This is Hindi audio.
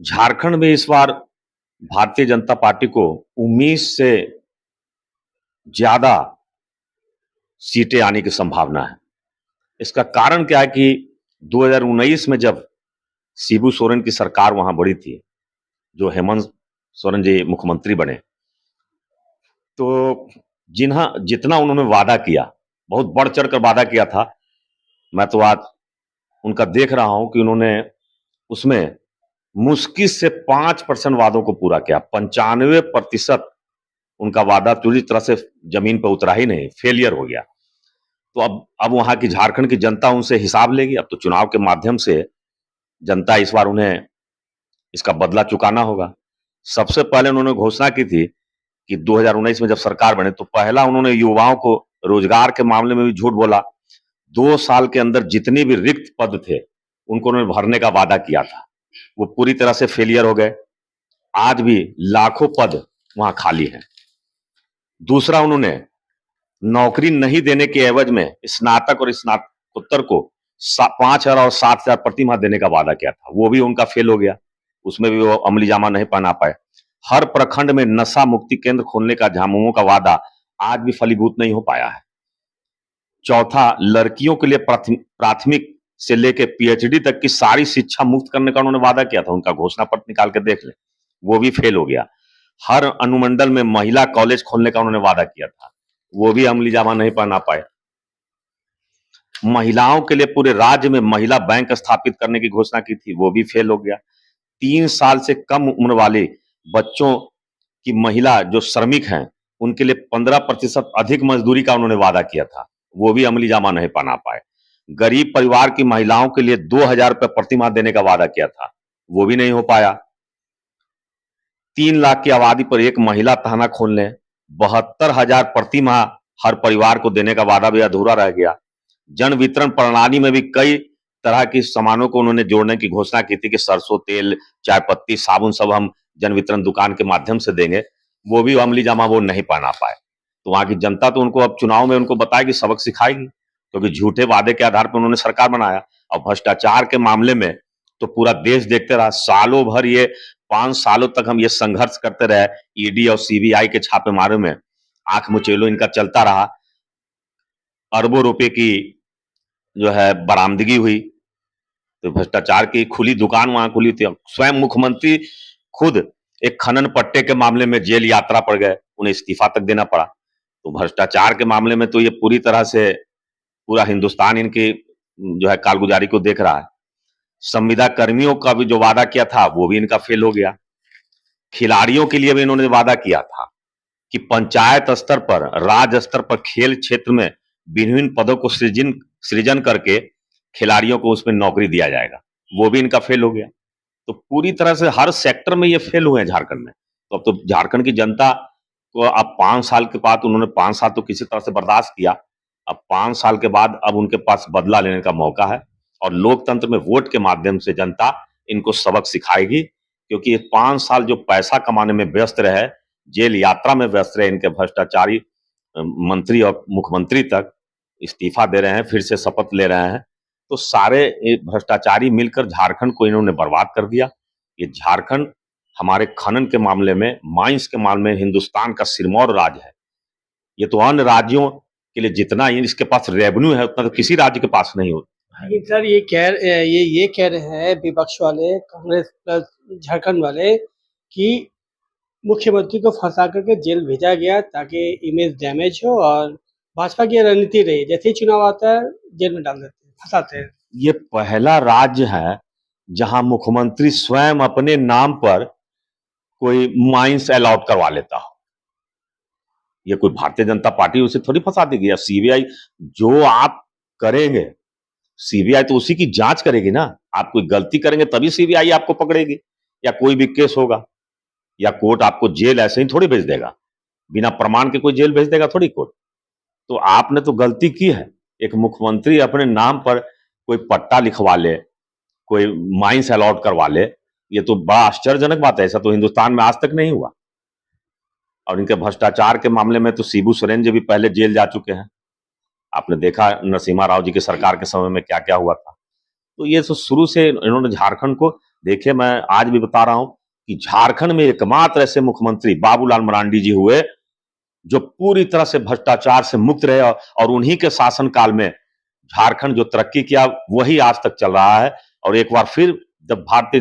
झारखंड में इस बार भारतीय जनता पार्टी को उम्मीद से ज्यादा सीटें आने की संभावना है। इसका कारण क्या है कि 2019 में जब शिबू सोरेन की सरकार वहां बढ़ी थी, जो हेमंत सोरेन जी मुख्यमंत्री बने, तो जितना उन्होंने वादा किया, बहुत बढ़ चढ़ कर वादा किया था। मैं तो आज उनका देख रहा हूं कि उन्होंने उसमें मुश्किल से 5% वादों को पूरा किया। 95% उनका वादा पूरी तरह से जमीन पर उतरा ही नहीं, फेलियर हो गया। तो अब वहां की झारखंड की जनता उनसे हिसाब लेगी। अब तो चुनाव के माध्यम से जनता इस बार उन्हें इसका बदला चुकाना होगा। सबसे पहले उन्होंने घोषणा की थी कि 2019 में जब सरकार बने तो पहला उन्होंने युवाओं को रोजगार के मामले में भी झूठ बोला। 2 साल के अंदर जितने भी रिक्त पद थे उनको उन्होंने भरने का वादा किया था, वो पूरी तरह से फेलियर हो गए। आज भी लाखों पद वहां खाली हैं। दूसरा, उन्होंने नौकरी नहीं देने के एवज में स्नातक और स्नातकोत्तर को 5,000 और 7,000 प्रति माह देने का वादा किया था, वो भी उनका फेल हो गया। उसमें भी वो अमली जामा नहीं पहना पाए। हर प्रखंड में नशा मुक्ति केंद्र खोलने का झामुमो का वादा आज भी फलीभूत नहीं हो पाया है। चौथा, लड़कियों के लिए प्राथमिक से लेकर पीएचडी तक की सारी शिक्षा मुफ्त करने का उन्होंने वादा किया था, उनका घोषणा पत्र निकाल के देख ले, वो भी फेल हो गया। हर अनुमंडल में महिला कॉलेज खोलने का उन्होंने वादा किया था, वो भी अमली जामा नहीं पहना पाए। महिलाओं के लिए पूरे राज्य में महिला बैंक स्थापित करने की घोषणा की थी, वो भी फेल हो गया। 3 साल से कम उम्र वाले बच्चों की महिला जो श्रमिक हैं उनके लिए 15% अधिक मजदूरी का उन्होंने वादा किया था, वो भी अमली जामा नहीं पहना पाए। गरीब परिवार की महिलाओं के लिए 2,000 रुपए प्रति माह देने का वादा किया था, वो भी नहीं हो पाया। 3 लाख की आबादी पर एक महिला थाना खोलने 72,000 प्रति माह हर परिवार को देने का वादा भी अधूरा रह गया। जन वितरण प्रणाली में भी कई तरह की सामानों को उन्होंने जोड़ने की घोषणा की थी कि सरसों तेल, चाय पत्ती, साबुन सब हम जन वितरण दुकान के माध्यम से देंगे, वो भी अमली जामा वो नहीं पहना पाए। तो वहां की जनता तो उनको अब चुनाव में उनको बताएगी, सबक सिखाएगी, क्योंकि झूठे वादे के आधार पर उन्होंने सरकार बनाया। और भ्रष्टाचार के मामले में तो पूरा देश देखते रहा। सालों भर, ये 5 सालों तक हम ये संघर्ष करते रहे, ईडी और सीबीआई के छापेमारे में आंख मुचेलो इनका चलता रहा। अरबों रुपए की जो है बरामदगी हुई, तो भ्रष्टाचार की खुली दुकान वहां खुली थी। स्वयं मुख्यमंत्री खुद एक खनन पट्टे के मामले में जेल यात्रा पर गए, उन्हें इस्तीफा तक देना पड़ा। तो भ्रष्टाचार के मामले में तो ये पूरी तरह से पूरा हिंदुस्तान इनकी जो है कालगुजारी को देख रहा है। संविदा कर्मियों का भी जो वादा किया था वो भी इनका फेल हो गया। खिलाड़ियों के लिए भी इन्होंने वादा किया था कि पंचायत स्तर पर, राज्य स्तर पर खेल क्षेत्र में विभिन्न पदों को सृजन करके खिलाड़ियों को उसमें नौकरी दिया जाएगा, वो भी इनका फेल हो गया। तो पूरी तरह से हर सेक्टर में ये फेल हुए हैं झारखंड में। तो अब तो झारखंड की जनता को अब 5 साल के बाद, उन्होंने 5 साल तो किसी तरह से बर्दाश्त किया, अब 5 साल के बाद अब उनके पास बदला लेने का मौका है। और लोकतंत्र में वोट के माध्यम से जनता इनको सबक सिखाएगी, क्योंकि ये 5 साल जो पैसा कमाने में व्यस्त रहे, जेल यात्रा में व्यस्त रहे, इनके भ्रष्टाचारी मंत्री और मुख्यमंत्री तक इस्तीफा दे रहे हैं, फिर से शपथ ले रहे हैं। तो सारे भ्रष्टाचारी मिलकर झारखंड को इन्होंने बर्बाद कर दिया। ये झारखंड हमारे खनन के मामले में, माइंस के मामले में हिंदुस्तान का सिरमौर राज्य है। ये तो अन्य राज्यों के लिए जितना इसके पास रेवेन्यू है उतना तो किसी राज्य के पास नहीं होता है। लेकिन सर ये कह रहे हैं विपक्ष वाले, कांग्रेस प्लस झारखंड वाले, कि मुख्यमंत्री को फंसा करके जेल भेजा गया ताकि इमेज डैमेज हो, और भाजपा की रणनीति रही, जैसे ही चुनाव आता है जेल में डाल देते हैं, फंसाते हैं। ये पहला राज्य है जहां मुख्यमंत्री स्वयं अपने नाम पर कोई माइंस अलॉट करवा लेता हो। ये कोई भारतीय जनता पार्टी उसे थोड़ी फंसा देगी, या सीबीआई जो आप करेंगे, सीबीआई तो उसी की जांच करेगी ना। आप कोई गलती करेंगे तभी सीबीआई आपको पकड़ेगी, या कोई भी केस होगा, या कोर्ट आपको जेल ऐसे ही थोड़ी भेज देगा, बिना प्रमाण के कोई जेल भेज देगा थोड़ी कोर्ट। तो आपने तो गलती की है। एक मुख्यमंत्री अपने नाम पर कोई पट्टा लिखवा ले, कोई माइंस अलॉट करवा ले, ये तो बड़ा आश्चर्यजनक बात है। ऐसा तो हिंदुस्तान में आज तक नहीं हुआ। और इनके भ्रष्टाचार के मामले में तो शिबू सोरेन जी भी पहले जेल जा चुके हैं। आपने देखा नरसिम्हा राव जी की सरकार के समय में क्या क्या हुआ था। तो ये तो शुरू से इन्होंने झारखंड को देखिए, मैं आज भी बता रहा हूं कि झारखंड में एकमात्र ऐसे मुख्यमंत्री बाबूलाल मरांडी जी हुए जो पूरी तरह से भ्रष्टाचार से मुक्त रहे, और उन्हीं के शासनकाल में झारखंड जो तरक्की किया वही आज तक चल रहा है। और एक बार फिर जब भारतीय